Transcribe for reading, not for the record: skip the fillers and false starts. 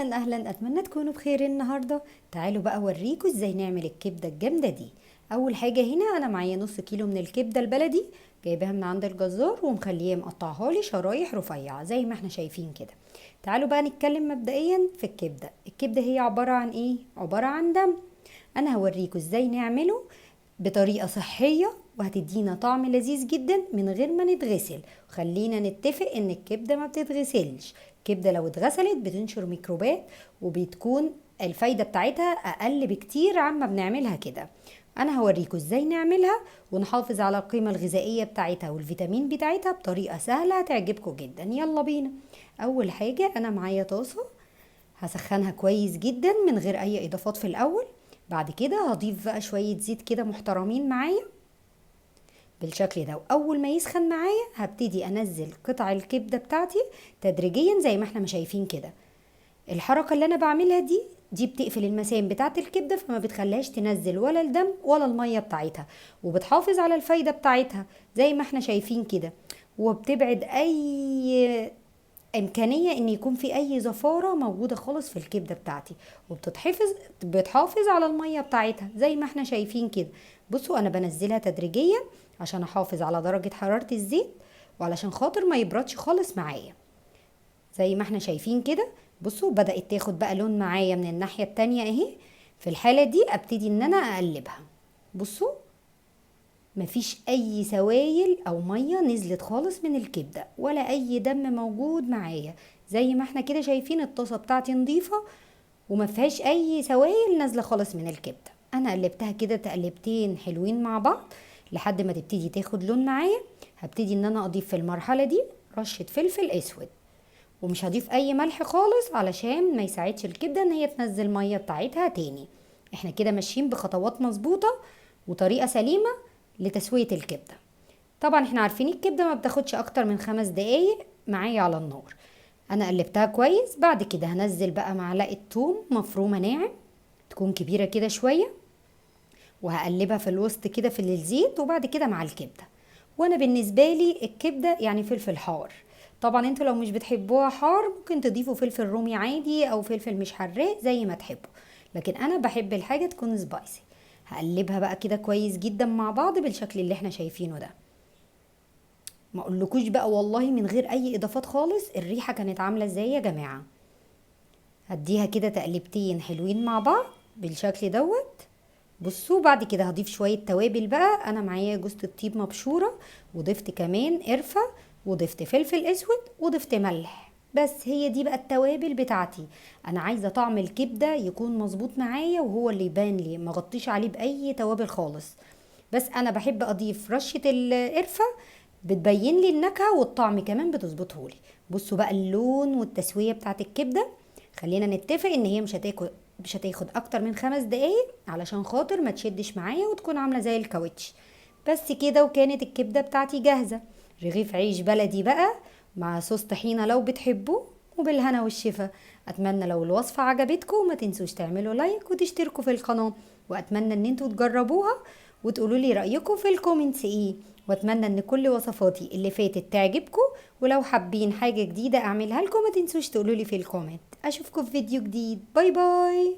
اهلا اهلا، اتمنى تكونوا بخير النهارده. تعالوا بقى اوريكم ازاي نعمل الكبده الجامده دي. اول حاجه هنا انا معايا نص كيلو من الكبده البلدي، جايباها من عند الجزار ومخليه مقطعها لي شرايح رفيعه زي ما احنا شايفين كده. تعالوا بقى نتكلم مبدئيا في الكبده. الكبده هي عباره عن ايه؟ عباره عن دم. انا هوريكم ازاي نعمله بطريقه صحيه وهتدينا طعم لذيذ جدا من غير ما نتغسل. خلينا نتفق ان الكبده ما بتتغسلش. الكبده لو اتغسلت بتنشر ميكروبات وبتكون الفايده بتاعتها اقل بكتير عما بنعملها كده. انا هوريكم ازاي نعملها ونحافظ على القيمه الغذائيه بتاعتها والفيتامين بتاعتها بطريقه سهله هتعجبكم جدا. يلا بينا. اول حاجه انا معايا طاسه هسخنها كويس جدا من غير اي اضافات في الاول. بعد كده هضيف بقى شويه زيت كده محترمين معايا بالشكل ده، واول ما يسخن معايا هبتدي انزل قطع الكبده بتاعتي تدريجيا زي ما احنا ما شايفين كده. الحركه اللي انا بعملها دي بتقفل المسام بتاعت الكبده، فما بتخليهاش تنزل ولا الدم ولا الميه بتاعتها، وبتحافظ على الفايده بتاعتها زي ما احنا شايفين كده، وبتبعد اي امكانيه ان يكون في اي زفاره موجوده خالص في الكبده بتاعتي، بتحافظ على الميه بتاعتها زي ما احنا شايفين كده. بصوا انا بنزلها تدريجيا عشان احافظ على درجه حراره الزيت وعلشان خاطر ما يبردش خالص معايا زي ما احنا شايفين كده. بصوا بدأت تاخد بقى لون معايا من الناحيه التانية اهي. في الحاله دي ابتدي ان انا اقلبها. بصوا مفيش اي سوائل او ميه نزلت خالص من الكبده ولا اي دم موجود معايا. زي ما احنا كده شايفين الطاسه بتاعتي نظيفه وما فيهاش اي سوائل نازله خالص من الكبده. انا قلبتها كده تقلبتين حلوين مع بعض لحد ما تبتدي تاخد لون معايا. هبتدي ان انا اضيف في المرحله دي رشه فلفل اسود، ومش هضيف اي ملح خالص علشان ما يساعدش الكبده ان هي تنزل ميه بتاعتها تاني. احنا كده ماشيين بخطوات مظبوطه وطريقه سليمه لتسويه الكبده. طبعا احنا عارفين الكبده ما بتاخدش اكتر من 5 دقايق معايا على النار. انا قلبتها كويس. بعد كده هنزل بقى معلقه توم مفرومه ناعم تكون كبيره كده شويه، وهقلبها في الوسط كده في الزيت وبعد كده مع الكبده. وانا بالنسبه لي الكبده يعني فلفل حار. طبعا انتوا لو مش بتحبوها حار ممكن تضيفوا فلفل رومي عادي او فلفل مش حراق زي ما تحبوا، لكن انا بحب الحاجه تكون سبايسي. هقلبها بقى كده كويس جدا مع بعض بالشكل اللي احنا شايفينه ده. ما اقولكوش بقى والله من غير اي اضافات خالص الريحه كانت عامله ازاي يا جماعه. هديها كده تقلبتين حلوين مع بعض بالشكل دوت. بصوا بعد كده هضيف شويه توابل بقى. انا معايا جوز الطيب مبشوره، وضفت كمان قرفه، وضفت فلفل اسود، وضفت ملح. بس هي دي بقى التوابل بتاعتي. انا عايزه طعم الكبده يكون مظبوط معايا وهو اللي يبان لي، ما غطيش عليه باي توابل خالص. بس انا بحب اضيف رشه القرفه، بتبين لي النكهه والطعم كمان بتظبطه لي. بصوا بقى اللون والتسويه بتاعت الكبده. خلينا نتفق ان هي مش هتاخد اكتر من 5 دقايق علشان خاطر ما تشدش معايا وتكون عامله زي الكاوتش. بس كده وكانت الكبده بتاعتي جاهزه. رغيف عيش بلدي بقى مع صوص طحينه لو بتحبوه، وبالهنا والشفا. اتمنى لو الوصفه عجبتكم ما تنسوش تعملوا لايك وتشتركوا في القناه، واتمنى ان انتوا تجربوها وتقولوا لي رايكم في الكومنتس ايه. واتمنى ان كل وصفاتي اللي فاتت تعجبكم، ولو حابين حاجه جديده اعملها لكم ما تنسوش تقولوا لي في الكومنت. اشوفكم في فيديو جديد. باي باي.